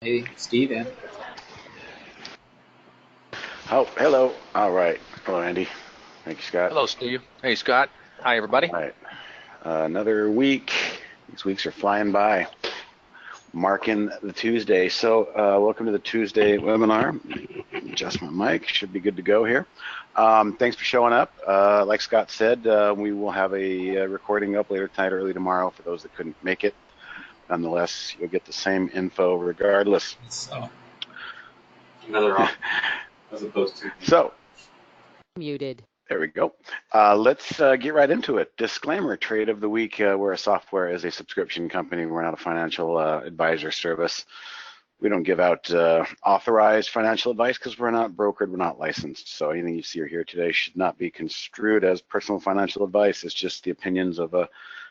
Hey, Steve, and Oh, hello. All right. Hello, Andy. Thank you, Scott. Hello, Steve. Hey, Scott. Hi, everybody. All right. Another week. These weeks are flying by, marking the Tuesday. So, welcome to the Tuesday webinar. Adjust my mic. Should be good to go here. Thanks for showing up. Like Scott said, we will have a recording up later tonight or early tomorrow for those that couldn't make it. Nonetheless, you'll get the same info regardless. so another option as opposed to So, Muted. there we go. Let's get right into it. Disclaimer, trade of the week. We're a software as a subscription company. We're not a financial advisor service. We don't give out authorized financial advice because we're not brokered, we're not licensed. So anything you see or hear today should not be construed as personal financial advice. It's just the opinions of a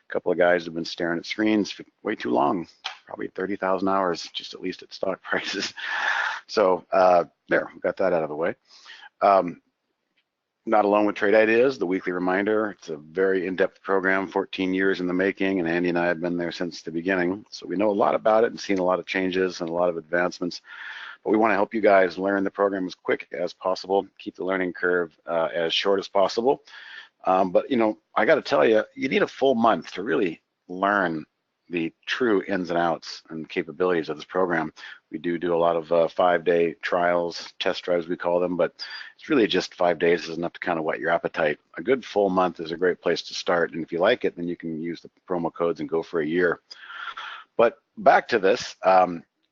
couple of guys who've been staring at screens for way too long, probably 30,000 hours, just at least at stock prices. So there, we got that out of the way. Not Alone with Trade Ideas, the weekly reminder. It's a very in-depth program, 14 years in the making, and Andy and I have been there since the beginning. So we know a lot about it and seen a lot of changes and a lot of advancements. But we want to help you guys learn the program as quick as possible, keep the learning curve as short as possible. But you know, I got to tell you, you need a full month to really learn the true ins and outs and capabilities of this program. We do a lot of 5-day trials, test drives we call them, but it's really just 5 days is enough to kind of whet your appetite. A good full month is a great place to start, and if you like it, then you can use the promo codes and go for a year. But back to this,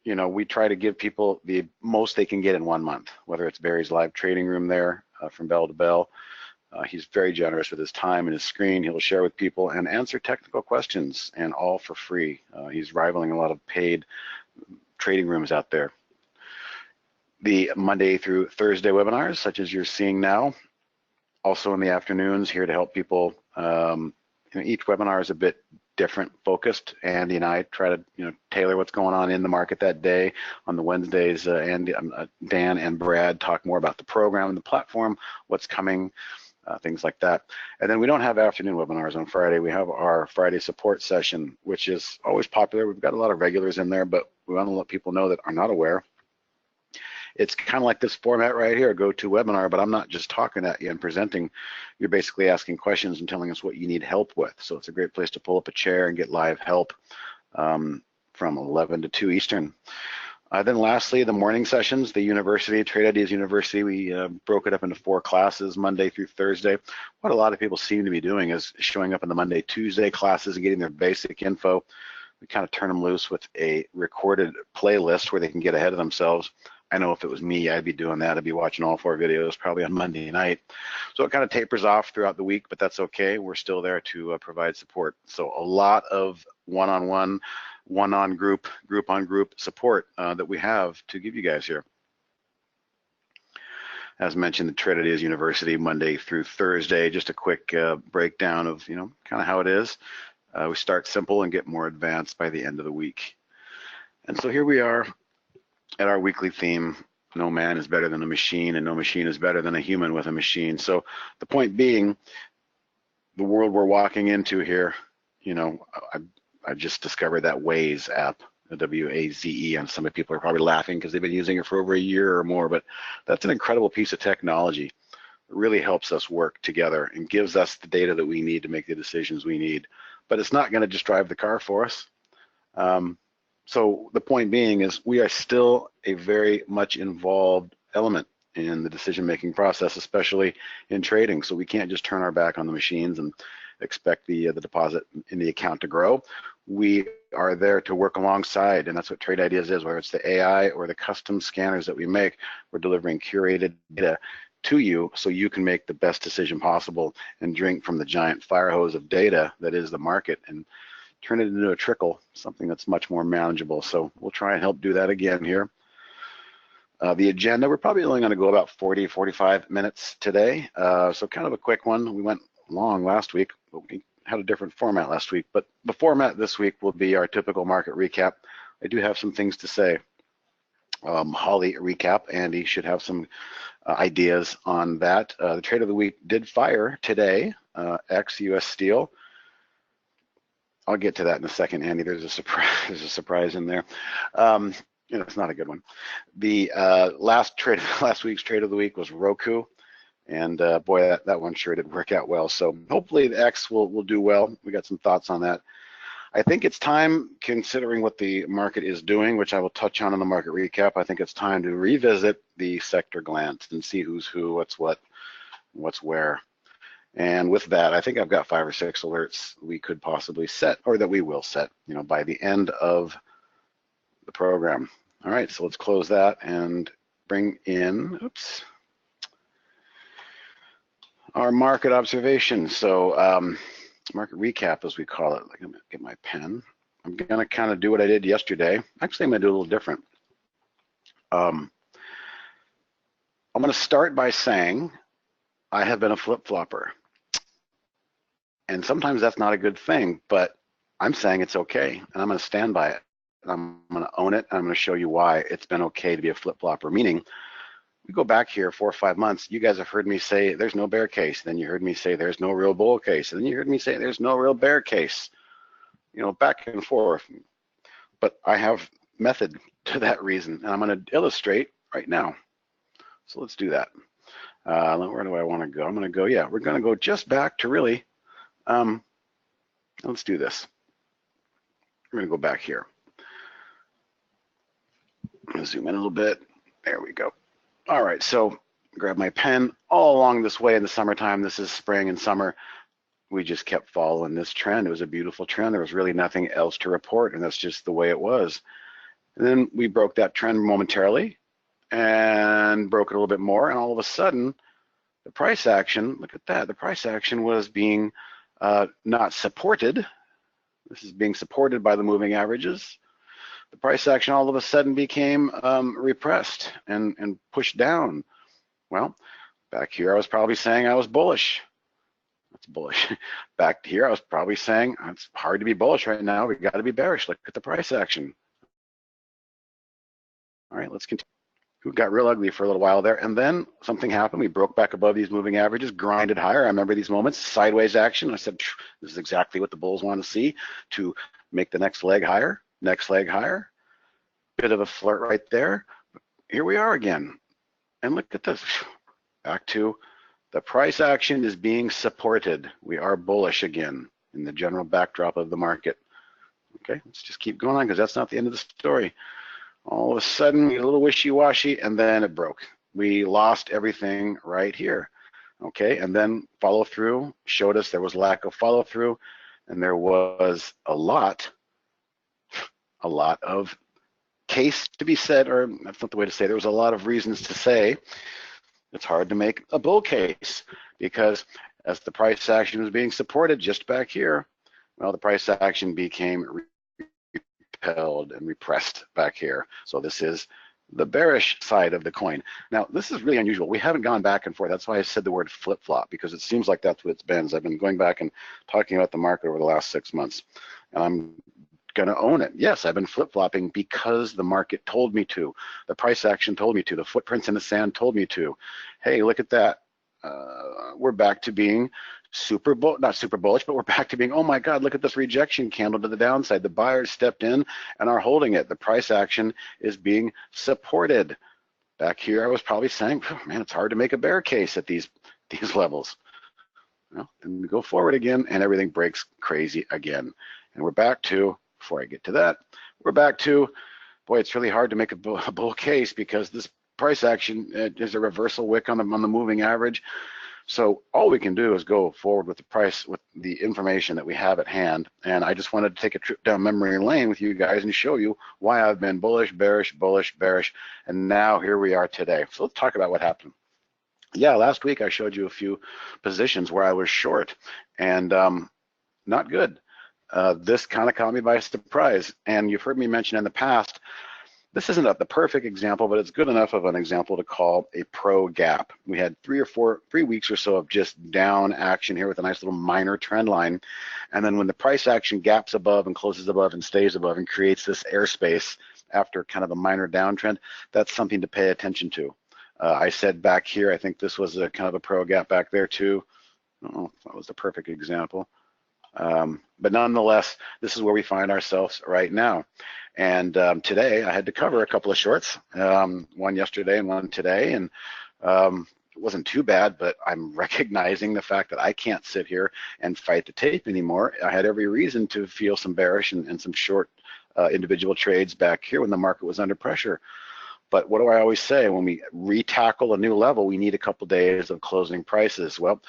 you know, we try to give people the most they can get in 1 month, whether it's Barry's live trading room there from bell to bell. He's very generous with his time and his screen. He'll share with people and answer technical questions, and all for free. He's rivaling a lot of paid trading rooms out there. The Monday through Thursday webinars, such as you're seeing now, also in the afternoons, here to help people. Each webinar is a bit different focused. Andy and I try to tailor what's going on in the market that day. On the Wednesdays, Dan and Brad talk more about the program and the platform, what's coming. Things like that. And then we don't have afternoon webinars on Friday. We have our Friday support session, which is always popular. We've got a lot of regulars in there, but we want to let people know that are not aware. It's kind of like this format right here, go-to webinar, but I'm not just talking at you and presenting. You're basically asking questions and telling us what you need help with. So it's a great place to pull up a chair and get live help from 11 to 2 Eastern. Then lastly, the morning sessions, the university, Trade Ideas University, we broke it up into 4 classes, Monday through Thursday. What a lot of people seem to be doing is showing up in the Monday, Tuesday classes and getting their basic info. We kind of turn them loose with a recorded playlist where they can get ahead of themselves. I know if it was me, I'd be doing that. I'd be watching all 4 videos probably on Monday night. So it kind of tapers off throughout the week, but that's okay. We're still there to provide support. So a lot of one-on-one, one-on-group, group-on-group support that we have to give you guys here. As mentioned, the Trade Ideas University, Monday through Thursday, just a quick breakdown of, kind of how it is. We start simple and get more advanced by the end of the week. And so here we are at our weekly theme. No man is better than a machine, and no machine is better than a human with a machine. So the point being, the world we're walking into here, I just discovered that Waze app, the W-A-Z-E, and some people are probably laughing because they've been using it for over a year or more, but that's an incredible piece of technology. It really helps us work together and gives us the data that we need to make the decisions we need, but it's not going to just drive the car for us. So the point being is we are still a very much involved element in the decision-making process, especially in trading. So we can't just turn our back on the machines and expect the deposit in the account to grow. We are there to work alongside, and that's what Trade Ideas is, whether it's the AI or the custom scanners that we make. We're delivering curated data to you so you can make the best decision possible and drink from the giant fire hose of data that is the market and turn it into a trickle, something that's much more manageable. So we'll try and help do that again here. The agenda, we're probably only going to go about 40, 45 minutes today. So kind of a quick one. We went long last week, but we had a different format last week. But the format this week will be our typical market recap. I do have some things to say. Holly recap. Andy should have some ideas on that. The trade of the week did fire today, ex-US Steel. I'll get to that in a second, Andy. There's a surprise in there. you know, it's not a good one. The last week's trade of the week was Roku. And boy, that one sure did work out well. So hopefully the X will do well. We got some thoughts on that. I think it's time, considering what the market is doing, which I will touch on in the market recap, I think it's time to revisit the sector glance and see who's who, what's what, what's where. And with that, I think I've got 5 or 6 alerts we could possibly set, or that we will set, you know, by the end of the program. All right, so let's close that and bring in, oops, our market observation. So market recap, as we call it. Let me get my pen. I'm gonna kind of do what I did yesterday. Actually, I'm gonna do a little different. I'm gonna start by saying I have been a flip-flopper. And sometimes that's not a good thing, but I'm saying it's okay, and I'm gonna stand by it. And I'm gonna own it, and I'm gonna show you why it's been okay to be a flip-flopper, meaning we go back here 4 or 5 months, you guys have heard me say there's no bear case. Then you heard me say there's no real bull case. And then you heard me say there's no real bear case. You know, back and forth. But I have method to that reason, and I'm going to illustrate right now. So let's do that. Where do I want to go? I'm going to go, yeah, we're going to go just back to really, let's do this. We're going to go back here. I'm going to zoom in a little bit. There we go. All right, so grab my pen. All along this way in the summertime, this is spring and summer, we just kept following this trend. It was a beautiful trend. There was really nothing else to report, and that's just the way it was. And then we broke that trend momentarily and broke it a little bit more, and all of a sudden, the price action, look at that, the price action was being not supported. This is being supported by the moving averages. The price action all of a sudden became repressed and pushed down. Well, back here I was probably saying I was bullish. That's bullish. Back here I was probably saying it's hard to be bullish right now. We got to be bearish. Look at the price action. All right, let's continue. We got real ugly for a little while there, and then something happened. We broke back above these moving averages, grinded higher. I remember these moments, sideways action. I said, this is exactly what the bulls want to see to make the next leg higher. Next leg higher, bit of a flirt right there. Here we are again. And look at this, back to the price action is being supported. We are bullish again in the general backdrop of the market. Okay, let's just keep going on because that's not the end of the story. All of a sudden, we get a little wishy-washy and then it broke. We lost everything right here. Okay, and then follow through showed us there was lack of follow through and there was a lot of case to be said, or that's not the way to say it. There was a lot of reasons to say it's hard to make a bull case because as the price action was being supported just back here, well, the price action became repelled and repressed back here. So this is the bearish side of the coin. Now, this is really unusual. We haven't gone back and forth. That's why I said the word flip-flop, because it seems like that's what it's been. As I've been going back and talking about the market over the last 6 months. And I'm gonna own it. Yes, I've been flip-flopping because the market told me to. The price action told me to. The footprints in the sand told me to. Hey, look at that. We're back to being not super bullish, but we're back to being, oh my God, look at this rejection candle to the downside. The buyers stepped in and are holding it. The price action is being supported. Back here, I was probably saying, oh, man, it's hard to make a bear case at these levels. Well, then we go forward again and everything breaks crazy again. And we're back to, before I get to that, we're back to, boy, it's really hard to make a bull case because this price action is a reversal wick on the moving average. So all we can do is go forward with the price, with the information that we have at hand. And I just wanted to take a trip down memory lane with you guys and show you why I've been bullish, bearish, bullish, bearish. And now here we are today. So let's talk about what happened. Yeah, last week I showed you a few positions where I was short and not good. This kind of caught me by surprise. And you've heard me mention in the past, this isn't the perfect example, but it's good enough of an example to call a pro gap. We had 3 weeks or so of just down action here with a nice little minor trend line. And then when the price action gaps above and closes above and stays above and creates this airspace after kind of a minor downtrend, that's something to pay attention to. I said back here, I think this was a kind of a pro gap back there too. I don't know if that was the perfect example. But nonetheless, this is where we find ourselves right now. And today I had to cover a couple of shorts, one yesterday and one today, and it wasn't too bad, but I'm recognizing the fact that I can't sit here and fight the tape anymore. I had every reason to feel some bearish and some short individual trades back here when the market was under pressure. But what do I always say? When we re-tackle a new level, we need a couple days of closing prices. Well,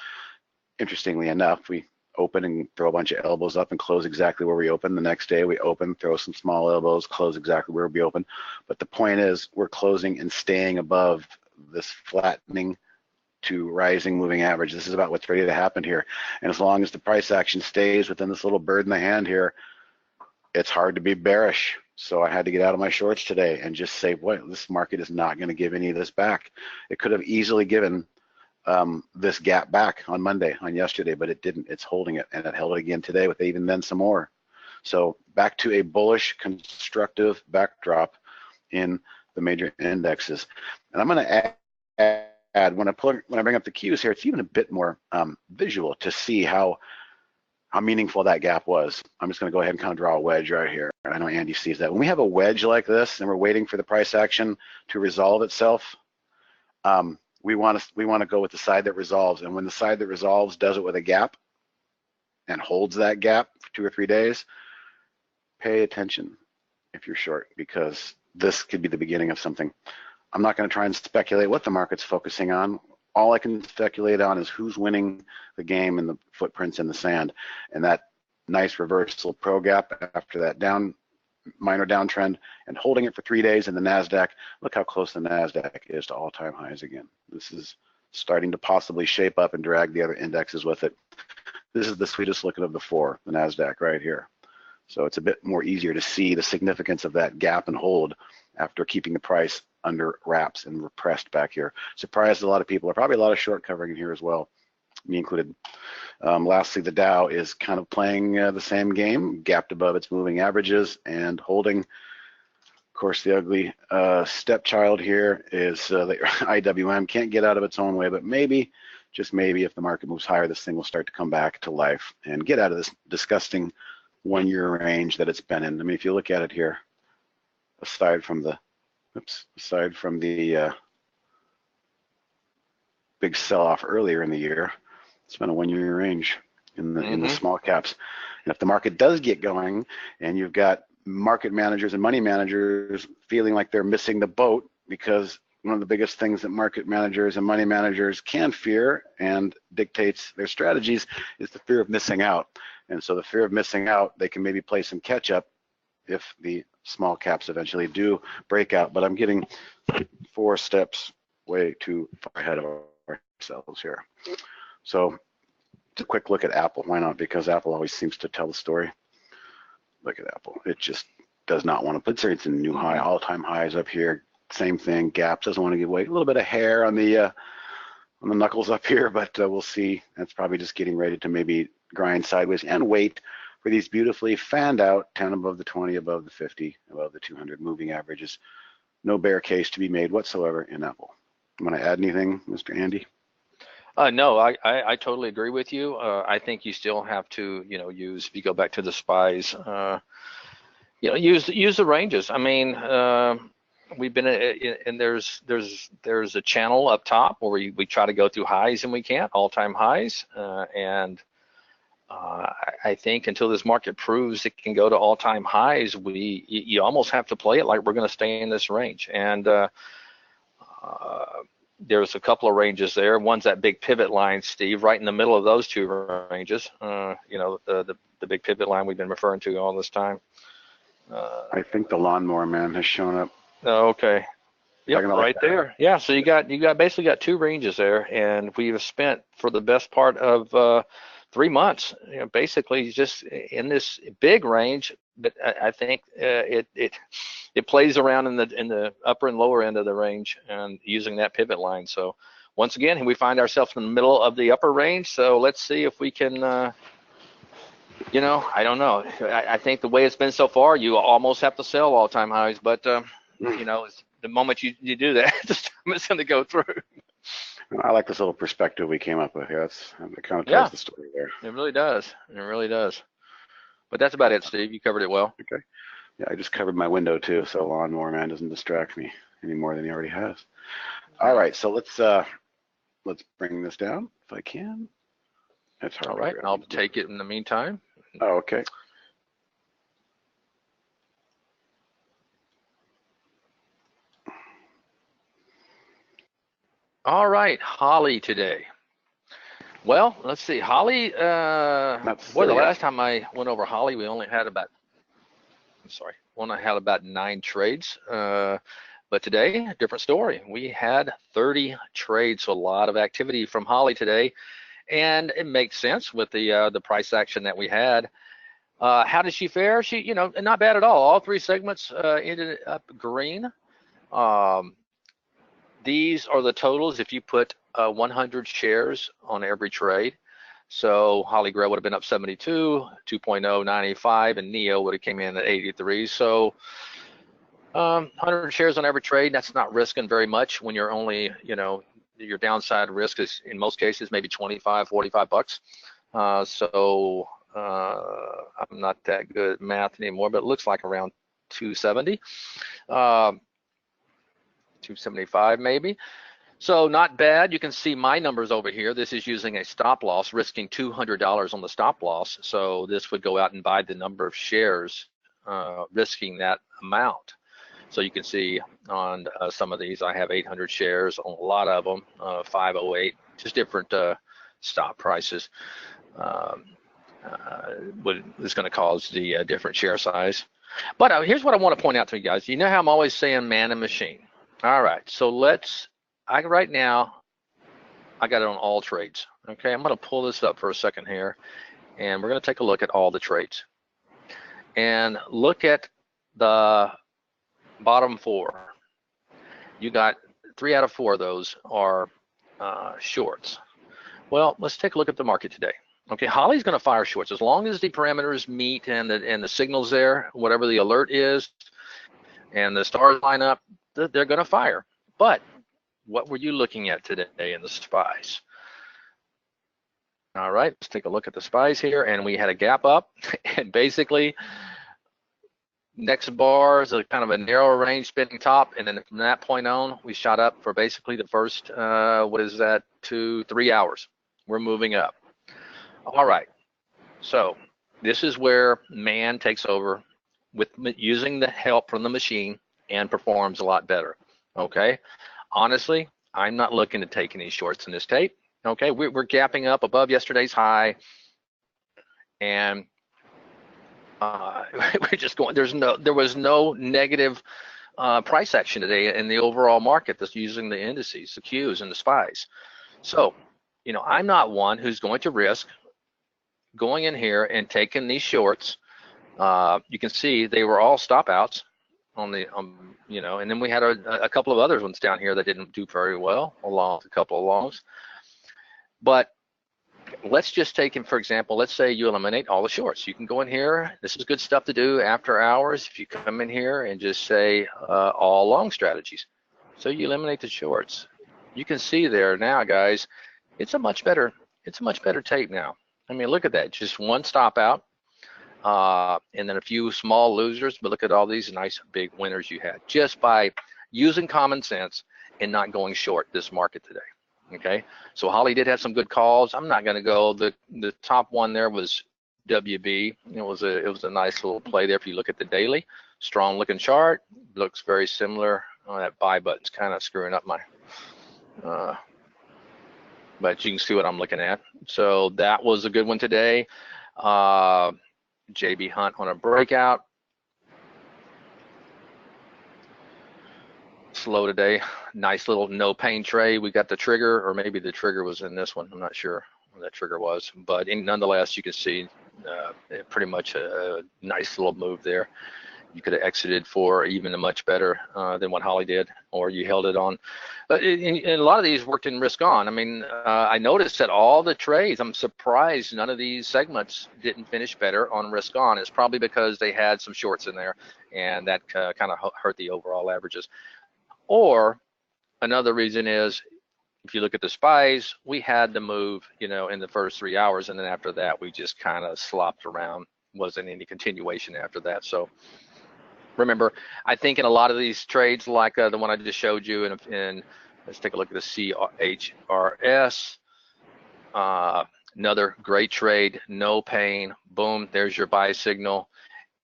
interestingly enough, we open and throw a bunch of elbows up and close exactly where we open. The next day we open, throw some small elbows, close exactly where we open. But the point is we're closing and staying above this flattening to rising moving average. This is about what's ready to happen here. And as long as the price action stays within this little bird in the hand here, it's hard to be bearish. So I had to get out of my shorts today and just say, boy, this market is not going to give any of this back. It could have easily given this gap back on Monday, on yesterday, but it didn't. It's holding it, and it held it again today with even then some more. So back to a bullish, constructive backdrop in the major indexes. And I'm going to add when I bring up the cues here, it's even a bit more visual to see how meaningful that gap was. I'm just going to go ahead and kind of draw a wedge right here. And I know Andy sees that. When we have a wedge like this and we're waiting for the price action to resolve itself, we want to go with the side that resolves. And when the side that resolves does it with a gap and holds that gap for 2 or 3 days, pay attention if you're short, because this could be the beginning of something. I'm not going to try and speculate what the market's focusing on. All I can speculate on is who's winning the game and the footprints in the sand. And that nice reversal pro gap after that minor downtrend and holding it for 3 days in the NASDAQ. Look how close the NASDAQ is to all-time highs again. This is starting to possibly shape up and drag the other indexes with it. This is the sweetest looking of the four, the NASDAQ right here. So it's a bit more easier to see the significance of that gap and hold after keeping the price under wraps and repressed back here. Surprised a lot of people. Probably a lot of short covering in here as well, me included. Lastly, the Dow is kind of playing the same game, gapped above its moving averages and holding. Of course, the ugly stepchild here is the IWM. Can't get out of its own way, but maybe, just maybe, if the market moves higher, this thing will start to come back to life and get out of this disgusting 1 year range that it's been in. I mean, if you look at it here, aside from the big sell-off earlier in the year, it's been a 1 year range in the small caps. And if the market does get going and you've got market managers and money managers feeling like they're missing the boat, because one of the biggest things that market managers and money managers can fear and dictates their strategies is the fear of missing out. And so the fear of missing out, they can maybe play some catch up if the small caps eventually do break out. But I'm getting 4 steps way too far ahead of ourselves here. So a quick look at Apple. Why not? Because Apple always seems to tell the story. Look at Apple. It just does not want to put it's a new high, all-time highs up here. Same thing. Gaps doesn't want to give away. A little bit of hair on the knuckles up here, but we'll see. That's probably just getting ready to maybe grind sideways and wait for these beautifully fanned out 10 above the 20, above the 50, above the 200 moving averages. No bear case to be made whatsoever in Apple. Want to add anything, Mr. Andy? No, I totally agree with you. I think you still have to, use, if you go back to the SPYs, use the ranges. I mean, we've been and there's a channel up top where we try to go through highs and we can't, all-time highs, and I think until this market proves it can go to all-time highs, you almost have to play it like we're going to stay in this range. And there's a couple of ranges there. One's that big pivot line, Steve, right in the middle of those two ranges. The big pivot line we've been referring to all this time. I think the lawnmower man has shown up. Okay. Yep, right there. Yeah, so you basically got 2 ranges there, and we've spent for the best part of 3 months, basically just in this big range. But I think it plays around in the upper and lower end of the range and using that pivot line. So once again, we find ourselves in the middle of the upper range. So let's see if we can, I don't know. I think the way it's been so far, you almost have to sell all-time highs. But, the moment you do that, it's going to go through. I like this little perspective we came up with here. It kind of tells the story there. It really does. It really does. But that's about it, Steve. You covered it well. Okay. Yeah, I just covered my window too, so Lawnmower Man doesn't distract me any more than he already has. All right, so let's bring this down if I can. That's hard. All right, I'll take it in the meantime. Oh, okay. All right, Holly today. Well, let's see. Holly, the last time I went over Holly, we only had about, only had about 9 trades. But today, a different story. We had 30 trades, so a lot of activity from Holly today. And it makes sense with the price action that we had. How did she fare? She, not bad at all. All 3 segments ended up green. These are the totals if you put 100 shares on every trade. So Holly Grail would have been up 72, 2.0, 95, and Neo would have came in at 83. So 100 shares on every trade, that's not risking very much when you're only, your downside risk is in most cases maybe 25, 45 bucks. So I'm not that good at math anymore, but it looks like around 270. 275 maybe. So not bad. You can see my numbers over here. This is using a stop loss, risking $200 on the stop loss. So this would go out and buy the number of shares, risking that amount. So you can see on some of these, I have 800 shares on a lot of them, 508, just different stop prices. What is going to cause the different share size. But here's what I want to point out to you guys. You know how I'm always saying man and machine. All right, so right now, I got it on all trades. Okay, I'm going to pull this up for a second here, and we're going to take a look at all the trades. And look at the bottom 4. You got 3 out of 4 of those are shorts. Well, let's take a look at the market today. Okay, Holly's going to fire shorts as long as the parameters meet and the signals there, whatever the alert is, and the stars line up, they're going to fire. But what were you looking at today in the SPYs? All right, let's take a look at the SPYs here, and we had a gap up, and basically next bar is a kind of a narrow range spinning top, and then from that point on, we shot up for basically the first 2-3 hours. We're moving up. All right, so this is where man takes over with using the help from the machine and performs a lot better. Okay, honestly, I'm not looking to take any shorts in this tape. Okay, we're gapping up above yesterday's high, and we're just going. There was no negative price action today in the overall market that's using the indices, the Qs and the SPYs. So, I'm not one who's going to risk going in here and taking these shorts. You can see they were all stop outs on the, and then we had a couple of other ones down here that didn't do very well, along with a couple of longs. But let's just take him, for example, let's say you eliminate all the shorts. You can go in here. This is good stuff to do after hours. If you come in here and just say all long strategies. So you eliminate the shorts. You can see there now, guys, it's a much better tape now. I mean, look at that, just one stop out, and then a few small losers, but look at all these nice big winners you had just by using common sense and not going short this market today. Okay, so Holly did have some good calls. I'm not going to go. The top one there was WB. It was a nice little play there. If you look at the daily, strong looking chart, looks very similar. Oh, that buy button's kind of screwing up my. But you can see what I'm looking at. So that was a good one today. JB Hunt on a breakout. Slow today. Nice little no pain trade. We got the trigger, or maybe the trigger was in this one. I'm not sure what that trigger was, but nonetheless, you can see pretty much a nice little move there. You could have exited for even a much better than what Holly did, or you held it on. But and a lot of these worked in risk on. I mean, I noticed that all the trades, I'm surprised none of these segments didn't finish better on risk on. It's probably because they had some shorts in there, and that kind of hurt the overall averages. Or another reason is, if you look at the SPYs, we had the move, you know, in the first 3 hours, and then after that, we just kind of slopped around. Wasn't any continuation after that. So remember, I think in a lot of these trades, like the one I just showed you, and let's take a look at the CHRS. Another great trade, no pain. Boom, there's your buy signal.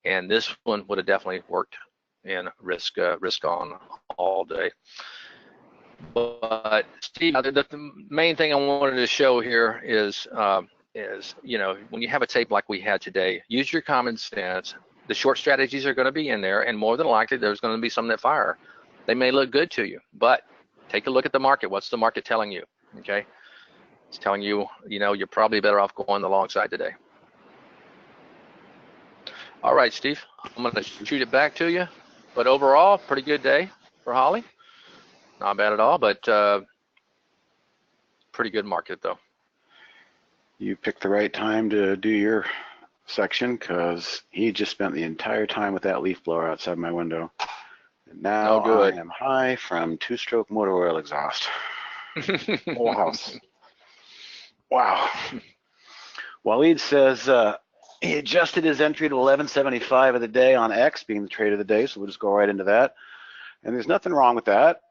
And this one would have definitely worked in risk on all day. But Steve, the main thing I wanted to show here is you know, when you have a tape like we had today, use your common sense. The short strategies are going to be in there, and more than likely there's going to be some that fire. They may look good to you, but take a look at the market. What's the market telling you? Okay, it's telling you, you know, you're probably better off going the long side today. All right, Steve, I'm going to shoot it back to you. But overall, pretty good day for Holly. Not bad at all, but pretty good market though. You picked the right time to do your section, because he just spent the entire time with that leaf blower outside my window. And now I am high from two-stroke motor oil exhaust. Whole house. Wow. Waleed says he adjusted his entry to 1175 of the day on X, being the trade of the day, so we'll just go right into that. And there's nothing wrong with that.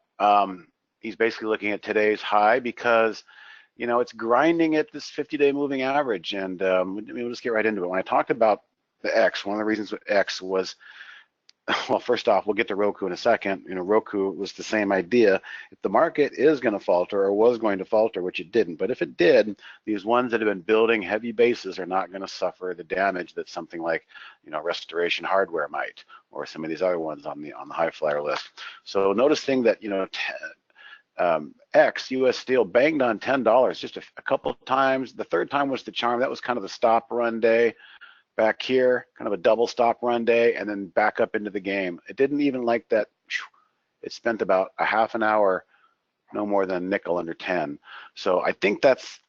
He's basically looking at today's high because, you know, it's grinding at this 50-day moving average. And we'll just get right into it. When I talked about the X, one of the reasons with X was, well, first off, we'll get to Roku in a second. You know, Roku was the same idea. If the market is going to falter or was going to falter, which it didn't, but if it did, these ones that have been building heavy bases are not going to suffer the damage that something like, you know, Restoration Hardware might, or some of these other ones on the high flyer list. So noticing that, you know, X US Steel banged on $10 just a couple of times. The third time was the charm. That was kind of the stop run day. Back here, kind of a double stop run day, and then back up into the game. It didn't even like that. It spent about a half an hour, no more than nickel under 10. So I think that's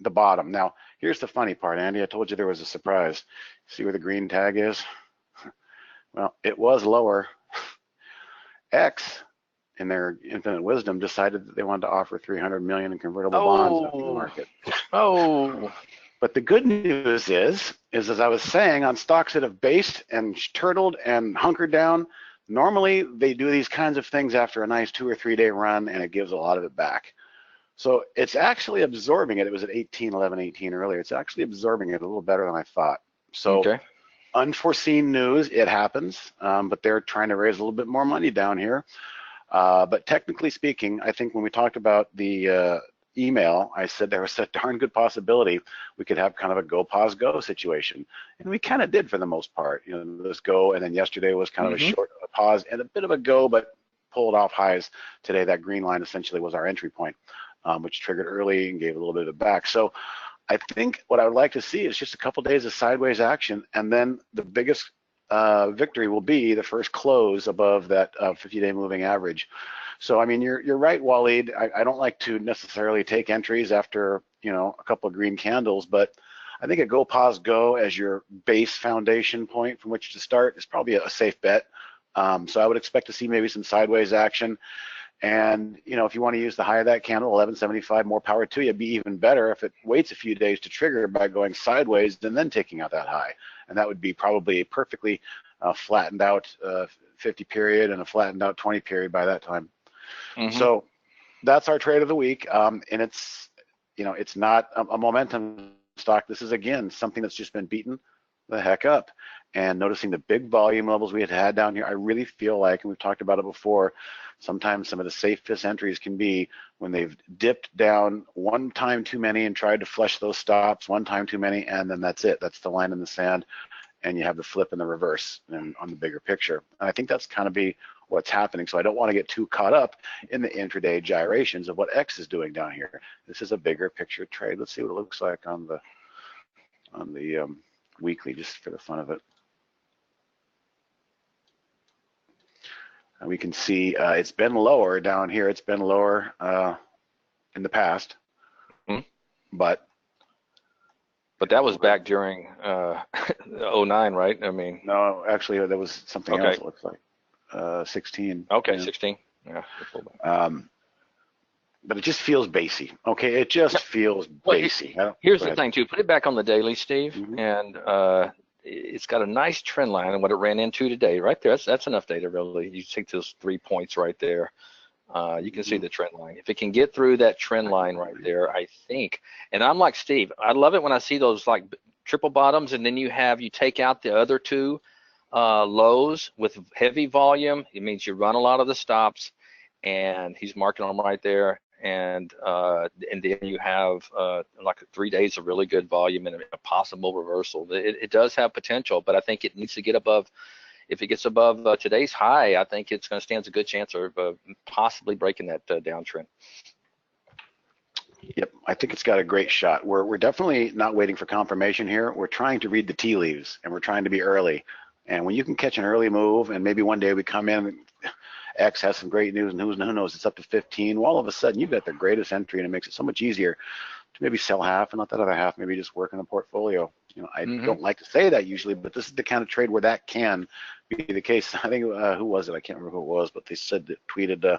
the bottom. Now, here's the funny part, Andy. I told you there was a surprise. See where the green tag is? Well, it was lower. X, in their infinite wisdom, decided that they wanted to offer $300 million in convertible bonds into the market. Oh. But the good news is as I was saying, on stocks that have based and turtled and hunkered down, normally they do these kinds of things after a nice 2 or 3 day run, and it gives a lot of it back. So it's actually absorbing it. It was at 18, 11, 18 earlier. It's actually absorbing it a little better than I thought. So unforeseen news, it happens, but they're trying to raise a little bit more money down here. But technically speaking, I think when we talked about the email, I said there was a darn good possibility we could have kind of a go, pause, go situation. And we kind of did for the most part. You know, this go, and then yesterday was kind of a short pause and a bit of a go, but pulled off highs today. That green line essentially was our entry point, which triggered early and gave a little bit of back. So I think what I would like to see is just a couple days of sideways action, and then the biggest victory will be the first close above that 50-day moving average. So I mean, you're right, Waleed. I don't like to necessarily take entries after, you know, a couple of green candles, but I think a go, pause, go as your base foundation point from which to start is probably a safe bet. So I would expect to see maybe some sideways action. And, you know, if you want to use the high of that candle, 1175, more power to you. It'd be even better if it waits a few days to trigger by going sideways and then taking out that high. And that would be probably a perfectly flattened out 50 period and a flattened out 20 period by that time. So that's our trade of the week. And it's, you know, it's not a momentum stock. This is, again, something that's just been beaten the heck up. And noticing the big volume levels we had down here, I really feel like, and we've talked about it before, sometimes some of the safest entries can be when they've dipped down one time too many and tried to flush those stops one time too many, and then that's it. That's the line in the sand, and you have the flip in the reverse and on the bigger picture. And I think that's kind of be what's happening. So I don't want to get too caught up in the intraday gyrations of what X is doing down here. This is a bigger picture trade. Let's see what it looks like on the weekly, just for the fun of it. And we can see it's been lower down here. It's been lower in the past, but that was back during 09, right? I mean, no, actually there was something else. It looks like 16. Okay, 16. Yeah. but it just feels basy. Okay, it just feels basy. Here's the thing too. Put it back on the daily, Steve, Mm-hmm. and it's got a nice trend line and what it ran into today. Right there, that's enough data really. You take those 3 points right there. You can see the trend line. If it can get through that trend line right there, I think. And I'm like Steve. I love it when I see those like triple bottoms, and then you take out the other two lows with heavy volume. It means you run a lot of the stops, and he's marking them right there. And then you have like 3 days of really good volume and a possible reversal. It does have potential, but I think it needs to get above. If it gets above today's high, I think it's going to stand a good chance of possibly breaking that downtrend. Yep, I think it's got a great shot. We're definitely not waiting for confirmation here. We're trying to read the tea leaves, and we're trying to be early. And when you can catch an early move, and maybe one day we come in, and X has some great news, and who knows, it's up to 15. Well, all of a sudden, you've got the greatest entry, and it makes it so much easier to maybe sell half and let that other half maybe just work in the portfolio. You know, I don't like to say that usually, but this is the kind of trade where that can be the case. I think who was it? I can't remember who it was, but they said tweeted,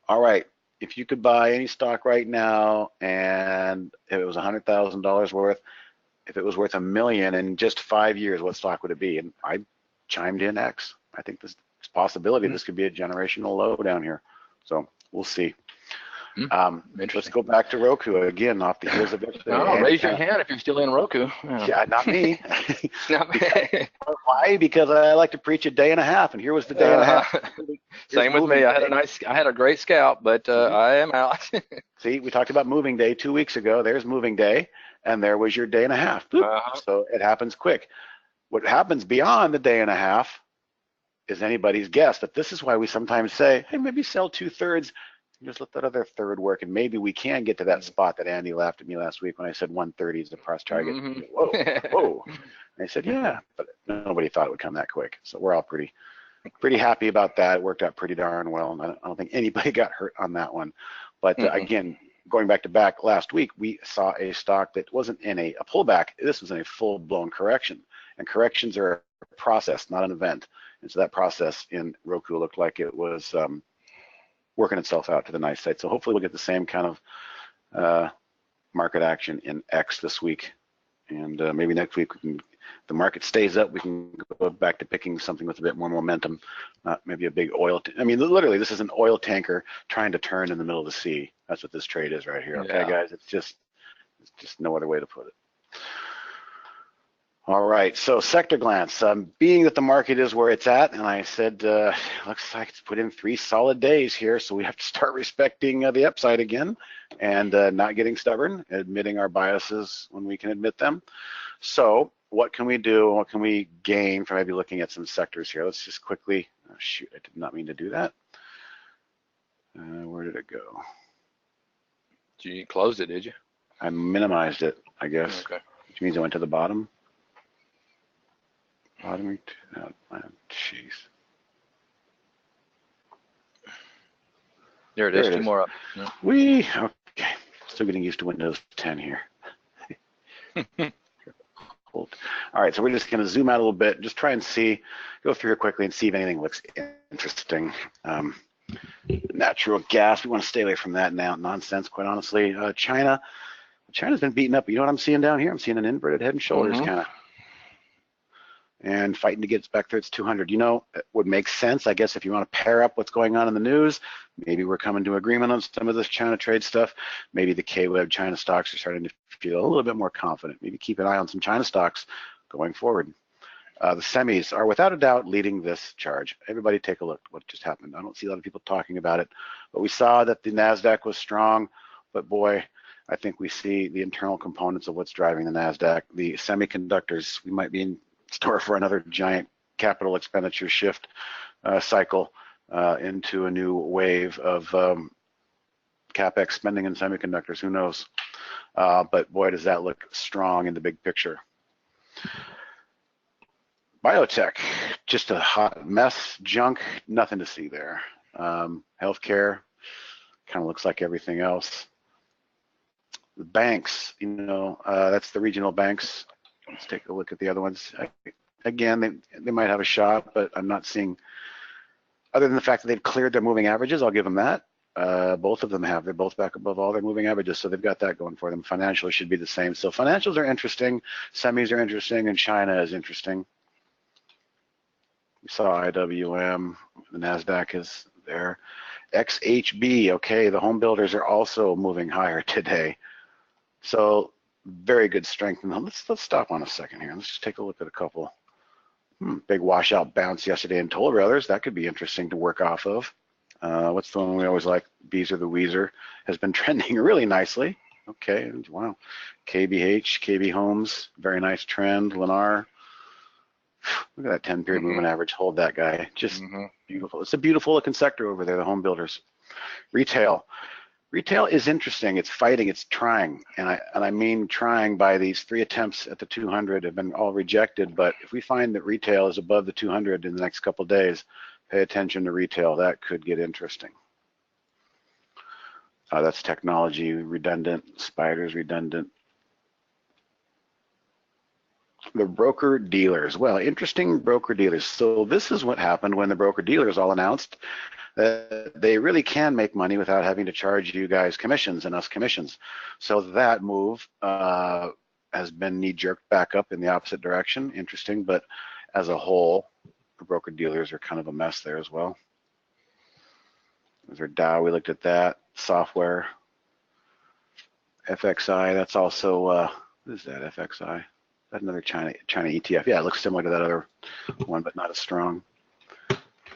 all right, if you could buy any stock right now, and if it was $100,000 worth, if it was worth $1 million in just 5 years, what stock would it be? And I chimed in X. I think this possibility this could be a generational low down here. So we'll see. Let's go back to Roku again off the heels of it. Raise your hand if you're still in Roku. Yeah, not me. Not me. Why? Because I like to preach a day and a half, and here was the day and a half. Same with me. I had a great scalp, but I am out. See, we talked about moving day 2 weeks ago. There's moving day, and there was your day and a half. So it happens quick. What happens beyond the day and a half is anybody's guess, but this is why we sometimes say, hey, maybe sell 2/3. Just let that other third work, and maybe we can get to that spot that Andy laughed at me last week when I said 130 is the price target. Whoa. And I said, yeah, but nobody thought it would come that quick. So we're all pretty happy about that. It worked out pretty darn well, and I don't think anybody got hurt on that one. But again, going back last week, we saw a stock that wasn't in a pullback. This was in a full-blown correction, and corrections are a process, not an event. And so that process in Roku looked like it was working itself out to the nice side. So hopefully we'll get the same kind of market action in X this week. And maybe next week, the market stays up, we can go back to picking something with a bit more momentum, not maybe a big oil. I mean, literally, this is an oil tanker trying to turn in the middle of the sea. That's what this trade is right here. Okay, guys, it's just no other way to put it. All right, so sector glance. Being that the market is where it's at, and I said, looks like it's put in 3 solid days here, so we have to start respecting the upside again and not getting stubborn, admitting our biases when we can admit them. So what can we do? What can we gain from maybe looking at some sectors here? Let's just quickly, oh, shoot, I did not mean to do that. Where did it go? You closed it, did you? I minimized it, I guess, which means I went to the bottom. Bottom, jeez. There it is, 2 more up. Yeah. Okay, still getting used to Windows 10 here. All right, so we're just gonna zoom out a little bit, just try and go through here quickly and see if anything looks interesting. Natural gas, we wanna stay away from that now, nonsense, quite honestly. China's been beaten up. You know what I'm seeing down here? I'm seeing an inverted head and shoulders kind of. And fighting to get back there, it's 200. You know, it would make sense, I guess, if you want to pair up what's going on in the news. Maybe we're coming to agreement on some of this China trade stuff. Maybe the K-Web China stocks are starting to feel a little bit more confident. Maybe keep an eye on some China stocks going forward. The semis are without a doubt leading this charge. Everybody take a look at what just happened. I don't see a lot of people talking about it, but we saw that the NASDAQ was strong, but boy, I think we see the internal components of what's driving the NASDAQ. The semiconductors, we might be in store for another giant capital expenditure shift cycle into a new wave of CapEx spending in semiconductors, who knows? But boy, does that look strong in the big picture. Biotech, just a hot mess, junk, nothing to see there. Healthcare, kind of looks like everything else. The banks, you know, that's the regional banks. Let's take a look at the other ones. Again, they might have a shot, but I'm not seeing, other than the fact that they've cleared their moving averages, I'll give them that. Both of them have. They're both back above all their moving averages, so they've got that going for them. Financials should be the same. So financials are interesting, semis are interesting, and China is interesting. We saw IWM, the NASDAQ is there. XHB, okay, the home builders are also moving higher today. So very good strength in them. Let's stop on a second here. Let's just take a look at a couple. Big washout bounce yesterday in Toll Brothers. That could be interesting to work off of. What's the one we always like? Beezer the Weezer has been trending really nicely. Okay, wow. KBH, KB Homes, very nice trend. Lennar, look at that 10-period moving average. Hold that guy. Just beautiful. It's a beautiful looking sector over there, the home builders. Retail. Retail is interesting. It's fighting. It's trying, and I mean trying by these 3 attempts at the 200 have been all rejected. But if we find that retail is above the 200 in the next couple of days, pay attention to retail. That could get interesting. That's technology redundant. Spiders redundant. The broker dealers. Well, interesting broker dealers. So this is what happened when the broker dealers all announced that they really can make money without having to charge you guys commissions and us commissions. So that move has been knee-jerked back up in the opposite direction. Interesting, but as a whole, the broker dealers are kind of a mess there as well. There's our Dow. We looked at that. Software. FXI. That's also what is that? FXI. That's another China ETF. Yeah, it looks similar to that other one, but not as strong.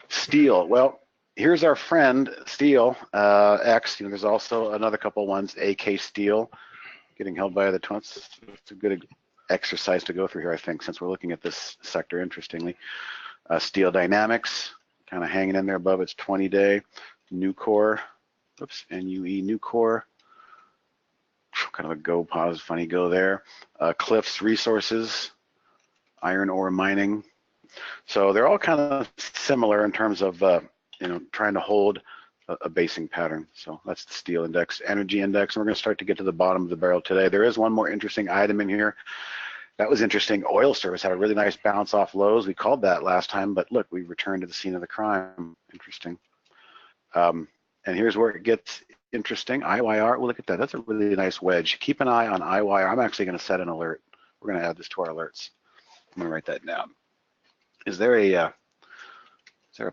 Steel. Well, here's our friend Steel X. There's also another couple ones. AK Steel, getting held by the twins. It's a good exercise to go through here, I think, since we're looking at this sector. Interestingly, Steel Dynamics, kind of hanging in there above its 20-day. Nucor. Oops. NUE Nucor. Kind of a go pause, funny go there. Cliffs Resources, iron ore mining. So they're all kind of similar in terms of trying to hold a basing pattern. So that's the steel index, energy index. And we're going to start to get to the bottom of the barrel today. There is one more interesting item in here. That was interesting. Oil service had a really nice bounce off lows. We called that last time, but look, we returned to the scene of the crime. Interesting. And here's where it gets interesting. IYR, well, look at that. That's a really nice wedge. Keep an eye on IYR. I'm actually going to set an alert. We're going to add this to our alerts. I'm going to write that down. Is there a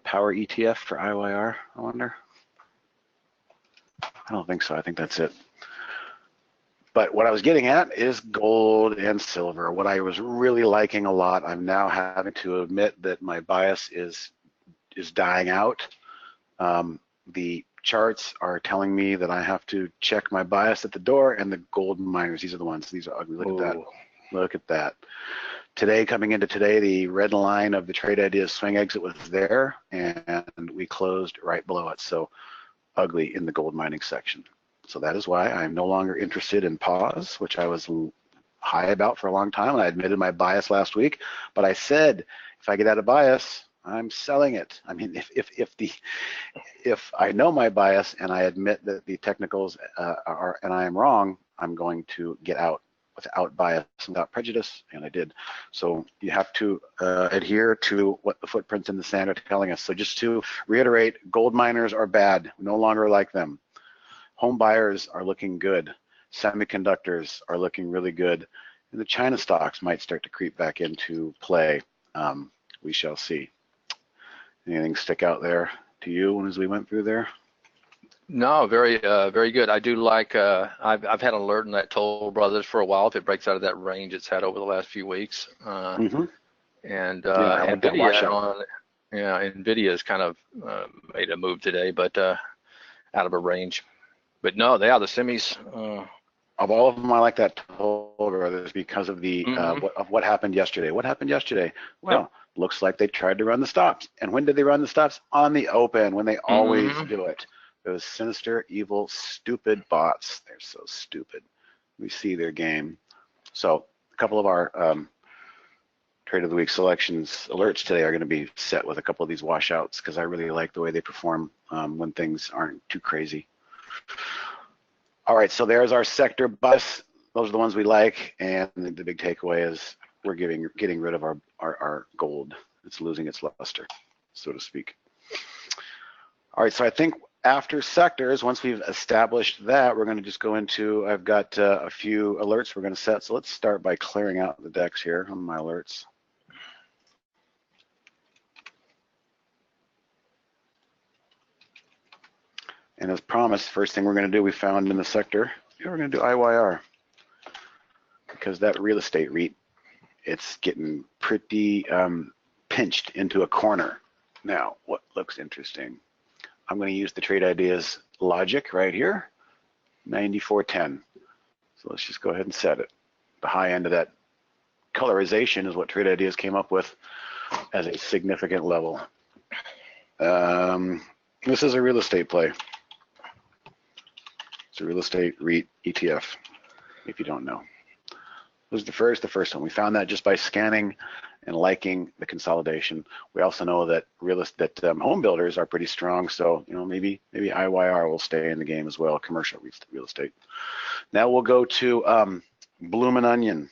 power ETF for IYR, I wonder? I don't think so. I think that's it. But what I was getting at is gold and silver. What I was really liking a lot, I'm now having to admit that my bias is dying out. The charts are telling me that I have to check my bias at the door, and the gold miners, these are the ones. These are ugly. Look at that. Look at that. Today, coming into today, the red line of the trade ideas swing exit was there, and we closed right below it. So ugly in the gold mining section. So that is why I'm no longer interested in pause, which I was high about for a long time, and I admitted my bias last week. But I said, if I get out of bias, I'm selling it. I mean, if I know my bias and I admit that the technicals are, and I am wrong, I'm going to get out without bias, without prejudice, and I did. So you have to adhere to what the footprints in the sand are telling us. So just to reiterate, gold miners are bad. We no longer like them. Home buyers are looking good. Semiconductors are looking really good. And the China stocks might start to creep back into play. We shall see. Anything stick out there to you as we went through there? No, very good. I do like. I've had an alert in that Toll Brothers for a while. If it breaks out of that range it's had over the last few weeks, and Nvidia Nvidia's kind of made a move today, but out of a range. But no, they are the semis. Of all of them, I like that Toll Brothers because of the what happened yesterday. What happened yesterday? Well, looks like they tried to run the stops. And when did they run the stops? On the open, when they always do it. Those sinister, evil, stupid bots. They're so stupid. We see their game. So a couple of our Trade of the Week selections alerts today are going to be set with a couple of these washouts because I really like the way they perform when things aren't too crazy. All right, so there's our sector bias. Those are the ones we like, and the big takeaway is we're getting rid of our gold. It's losing its luster, so to speak. All right, so I think after sectors, once we've established that, we're going to just go into, I've got a few alerts we're going to set. So let's start by clearing out the decks here on my alerts. And as promised, first thing we're going to do, we found in the sector, we're going to do IYR, because that real estate REIT, it's getting pretty pinched into a corner. Now, what looks interesting? I'm going to use the trade ideas logic right here, 94.10. So let's just go ahead and set it. The high end of that colorization is what trade ideas came up with as a significant level. This is a real estate play. It's a real estate REIT ETF, if you don't know. This is the first one. We found that just by scanning and liking the consolidation. We also know that home builders are pretty strong, so maybe IYR will stay in the game as well, commercial real estate. Now we'll go to Bloomin' Onion.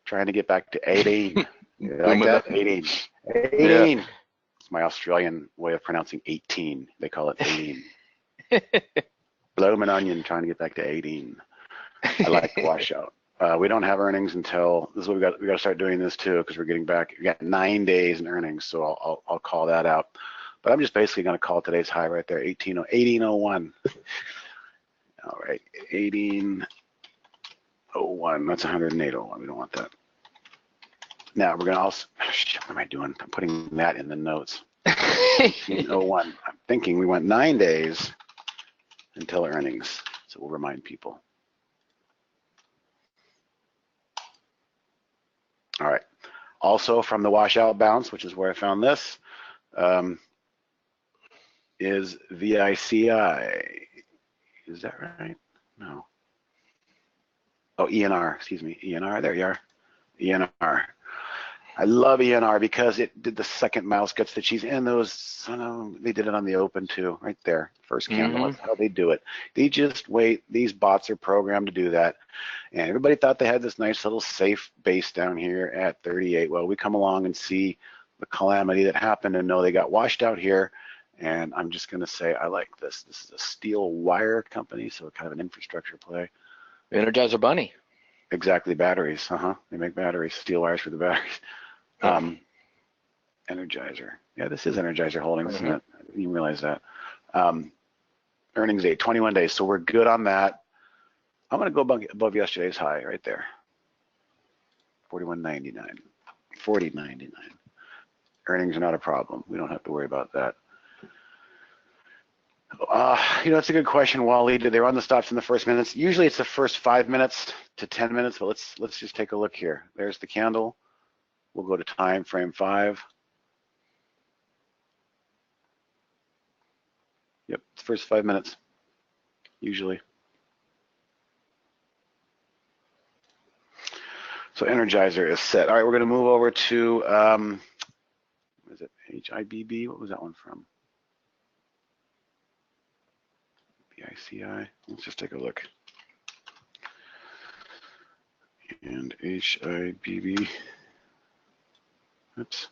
Trying to get back to 18. You like that? 18. 18. Yeah. It's my Australian way of pronouncing 18. They call it 18. Bloomin' Onion, trying to get back to 18. I like the washout. We don't have earnings until, this is what we got to start doing this too, because we're getting back, we got 9 days in earnings, so I'll call that out. But I'm just basically going to call today's high right there, 1801. All right, 1801, that's 108.01, we don't want that. Now we're going to also, what am I doing? I'm putting that in the notes. 1801, I'm thinking we went 9 days until earnings, so we'll remind people. All right. Also from the washout bounce, which is where I found this, is VICI. Is that right? No. Oh, ENR, excuse me. ENR, there you are. ENR. I love ENR because it did the second mouse gets the cheese, and those, they did it on the open too, right there. First candle, that's how they do it. They just wait. These bots are programmed to do that. And everybody thought they had this nice little safe base down here at 38. Well, we come along and see the calamity that happened and know they got washed out here. And I'm just going to say I like this. This is a steel wire company, so kind of an infrastructure play. Energizer Bunny. Exactly, batteries. They make batteries, steel wires for the batteries. Energizer. Yeah, this is Energizer Holdings, isn't it? I didn't even realize that. Earnings date, 21 days. So we're good on that. I'm going to go above yesterday's high right there. 41.99. 40.99. Earnings are not a problem. We don't have to worry about that. It's a good question, Wally. Did they run the stops in the first minutes? Usually it's the first 5 minutes to 10 minutes, but let's just take a look here. There's the candle. We'll go to time frame 5. Yep, it's the first 5 minutes, usually. So Energizer is set. All right, we're going to move over to, what is it, HIBB? What was that one from? BICI. Let's just take a look. And HIBB. Oops.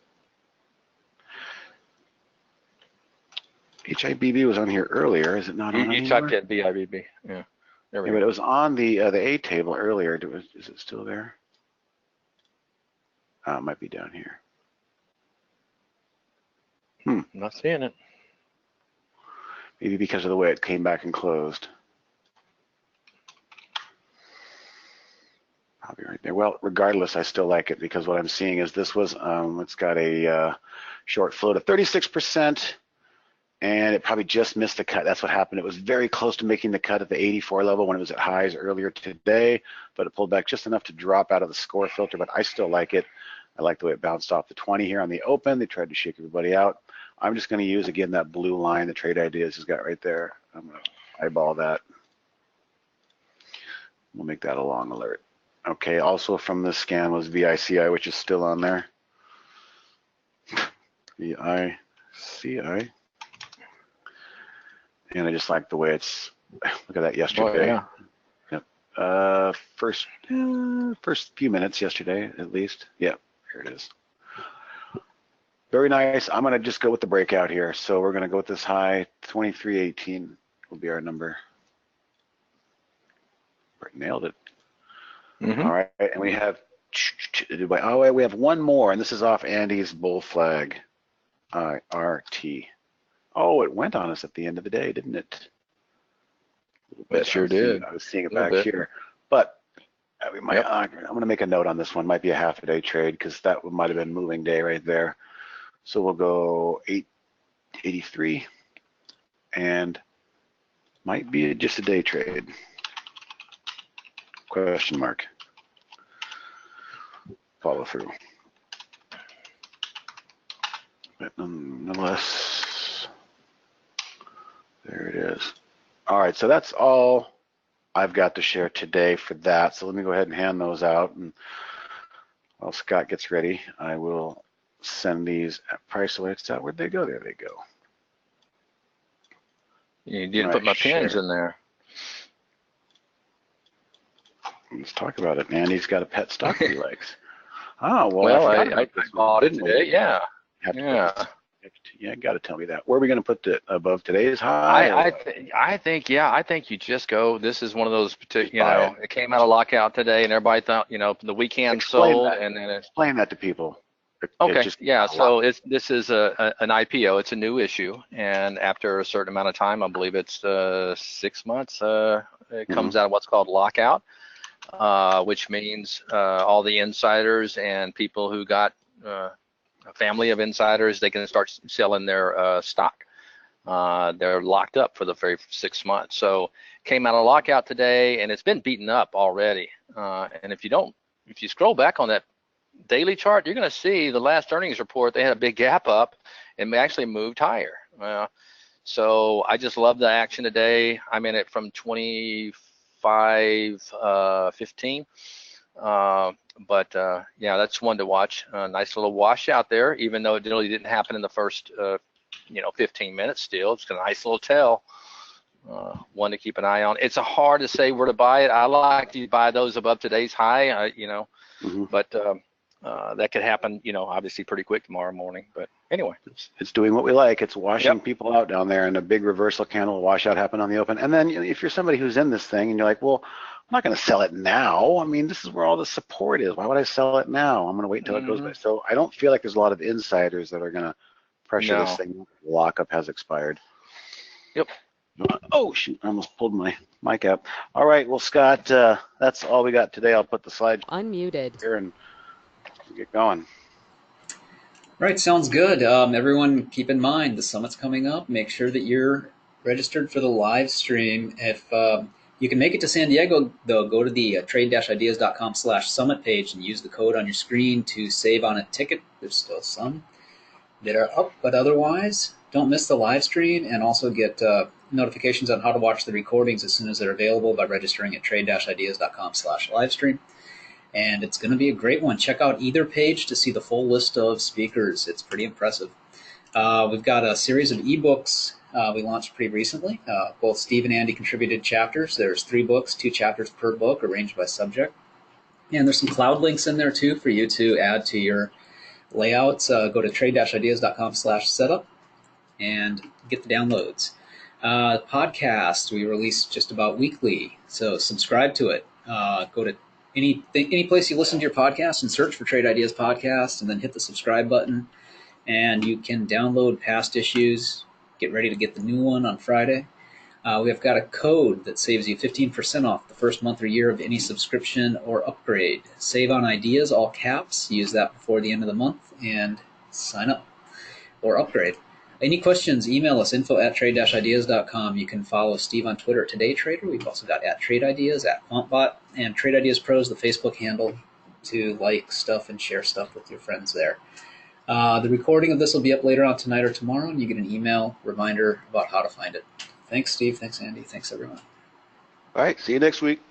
HIBB was on here earlier. Is it not on? You typed in BIBB. Yeah. There we go. But it was on the A table earlier. Is it still there? It might be down here. Not seeing it. Maybe because of the way it came back and closed. Probably right there. Well, regardless, I still like it because what I'm seeing is this was, it's got a short float of 36%, and it probably just missed the cut. That's what happened. It was very close to making the cut at the 84 level when it was at highs earlier today, but it pulled back just enough to drop out of the score filter, but I still like it. I like the way it bounced off the 20 here on the open. They tried to shake everybody out. I'm just going to use, again, that blue line that Trade Ideas has got right there. I'm going to eyeball that. We'll make that a long alert. Okay, also from this scan was VICI, which is still on there. VICI. And I just like the way it's, look at that yesterday. Oh, yeah. Yep. First few minutes yesterday, at least. Yep, here it is. Very nice. I'm going to just go with the breakout here. So we're going to go with this high. 23.18 will be our number. Nailed it. All right, and we have we have one more, and this is off Andy's bull flag. RT. Oh, it went on us at the end of the day, didn't it? It sure did. I was seeing it back here, but we might. I'm going to make a note on this one. Might be a half a day trade because that might have been moving day right there. So we'll go 883, and might be just a day trade. Question mark. Follow through. But nonetheless, there it is. All right, so that's all I've got to share today for that. So let me go ahead and hand those out. And while Scott gets ready, I will send these price alerts out. Where'd they go? There they go. You didn't put my pins in there. Let's talk about it. Andy's got a pet stock he likes. Oh, well, I bought it today. Yeah. Yeah, got to tell me that. Where are we going to put it? Above today's high? I think you just go. This is one of those particular. It came out of lockout today, and everybody thought, the weekend sold, and then explain that to people. Okay. Yeah. So this is an IPO. It's a new issue, and after a certain amount of time, I believe it's 6 months, it comes out of what's called lockout. Which means all the insiders and people who got a family of insiders, they can start selling their stock. They're locked up for the very 6 months. So came out of lockout today, and it's been beaten up already. And if you scroll back on that daily chart, you're going to see the last earnings report, they had a big gap up and actually moved higher. So I just love the action today. I'm in it from 25.15, but yeah, that's one to watch. Nice little wash out there, even though it really didn't happen in the first 15 minutes. Still, it's a nice little tell, one to keep an eye on. It's hard to say where to buy it. I like to buy those above today's high, but that could happen, obviously pretty quick tomorrow morning. But anyway, it's doing what we like. It's washing people out down there, and a big reversal candle washout happened on the open. And then if you're somebody who's in this thing and you're like, well, I'm not going to sell it now. I mean, this is where all the support is. Why would I sell it now? I'm going to wait until it goes by. So I don't feel like there's a lot of insiders that are going to pressure this thing. Lockup has expired. Yep. Oh, shoot. I almost pulled my mic out. All right. Well, Scott, that's all we got today. I'll put the slide unmuted here and get going. Right, sounds good. Everyone, keep in mind the summit's coming up. Make sure that you're registered for the live stream. If you can make it to San Diego, though, go to the trade-ideas.com/summit page and use the code on your screen to save on a ticket. There's still some that are up, but otherwise, don't miss the live stream, and also get notifications on how to watch the recordings as soon as they're available by registering at trade-ideas.com/livestream. And it's going to be a great one. Check out either page to see the full list of speakers. It's pretty impressive. We've got a series of ebooks we launched pretty recently. Both Steve and Andy contributed chapters. There's 3 books, 2 chapters per book, arranged by subject. And there's some cloud links in there, too, for you to add to your layouts. Go to trade-ideas.com/setup and get the downloads. Podcast, we release just about weekly, so subscribe to it. Go to any place you listen to your podcast and search for Trade Ideas Podcast, and then hit the subscribe button, and you can download past issues. Get ready to get the new one on Friday. We have got a code that saves you 15% off the first month or year of any subscription or upgrade. Save on Ideas, all caps. Use that before the end of the month and sign up or upgrade. Any questions, email us, info@trade-ideas.com. You can follow Steve on Twitter at TodayTrader. We've also got @TradeIdeas, @QuantBot, and Trade Ideas Pro is the Facebook handle to like stuff and share stuff with your friends there. The recording of this will be up later on tonight or tomorrow, and you get an email reminder about how to find it. Thanks, Steve. Thanks, Andy. Thanks, everyone. All right. See you next week.